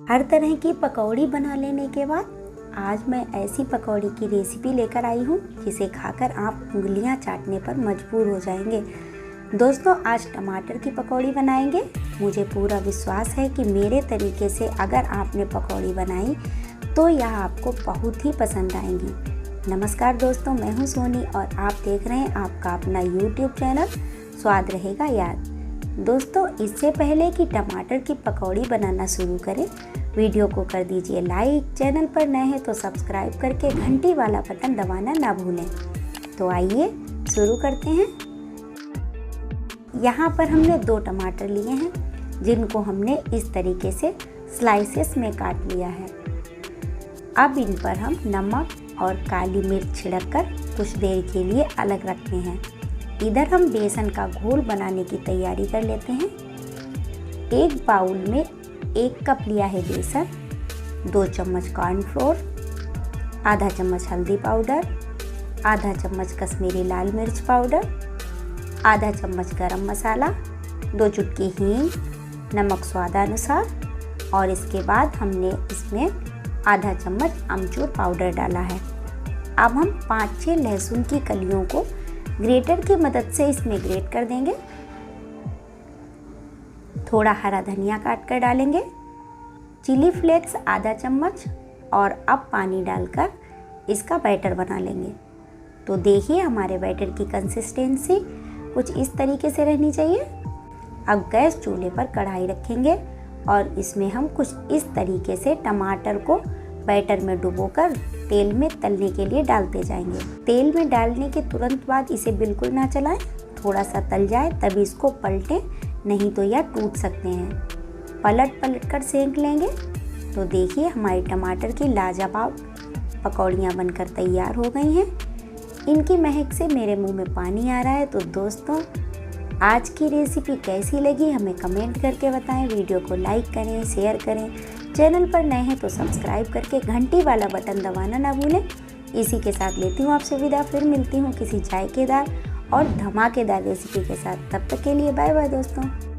हर तरह की पकौड़ी बना लेने के बाद आज मैं ऐसी पकौड़ी की रेसिपी लेकर आई हूँ जिसे खाकर आप उंगलियाँ चाटने पर मजबूर हो जाएंगे। दोस्तों, आज टमाटर की पकौड़ी बनाएंगे। मुझे पूरा विश्वास है कि मेरे तरीके से अगर आपने पकौड़ी बनाई तो यह आपको बहुत ही पसंद आएंगी। नमस्कार दोस्तों, मैं हूँ सोनी और आप देख रहे हैं आपका अपना YouTube चैनल स्वाद रहेगा याद। दोस्तों, इससे पहले कि टमाटर की पकौड़ी बनाना शुरू करें, वीडियो को कर दीजिए लाइक, चैनल पर नए हैं तो सब्सक्राइब करके घंटी वाला बटन दबाना ना भूलें। तो आइए शुरू करते हैं। यहाँ पर हमने 2 टमाटर लिए हैं जिनको हमने इस तरीके से स्लाइसेस में काट लिया है। अब इन पर हम नमक और काली मिर्च छिड़ककर कुछ देर के लिए अलग रखते हैं। इधर हम बेसन का घोल बनाने की तैयारी कर लेते हैं। एक बाउल में 1 कप लिया है बेसन, 2 चम्मच कॉर्नफ्लोर, आधा चम्मच हल्दी पाउडर, आधा चम्मच कश्मीरी लाल मिर्च पाउडर, आधा चम्मच गरम मसाला, 2 चुटकी हींग, नमक स्वादानुसार और इसके बाद हमने इसमें आधा चम्मच अमचूर पाउडर डाला है। अब हम 5-6 लहसुन की कलियों को ग्रेटर की मदद से इसमें ग्रेट कर देंगे। थोड़ा हरा धनिया काट कर डालेंगे, चिली फ्लेक्स आधा चम्मच और अब पानी डालकर इसका बैटर बना लेंगे। तो देखिए हमारे बैटर की कंसिस्टेंसी कुछ इस तरीके से रहनी चाहिए। अब गैस चूल्हे पर कढ़ाई रखेंगे और इसमें हम कुछ इस तरीके से टमाटर को बैटर में डुबोकर तेल में तलने के लिए डालते जाएंगे। तेल में डालने के तुरंत बाद इसे बिल्कुल ना चलाएं, थोड़ा सा तल जाए तभी इसको पलटें, नहीं तो यह टूट सकते हैं। पलट कर सेंक लेंगे। तो देखिए हमारी टमाटर की लाजवाब पकौड़ियाँ बनकर तैयार हो गई हैं। इनकी महक से मेरे मुंह में पानी आ रहा है। तो दोस्तों, आज की रेसिपी कैसी लगी हमें कमेंट करके बताएं। वीडियो को लाइक करें, शेयर करें, चैनल पर नए हैं तो सब्सक्राइब करके घंटी वाला बटन दबाना ना भूलें। इसी के साथ लेती हूँ आपसे विदा, फिर मिलती हूँ किसी जायकेदार और धमाकेदार रेसिपी के साथ। तब तक के लिए बाय बाय दोस्तों।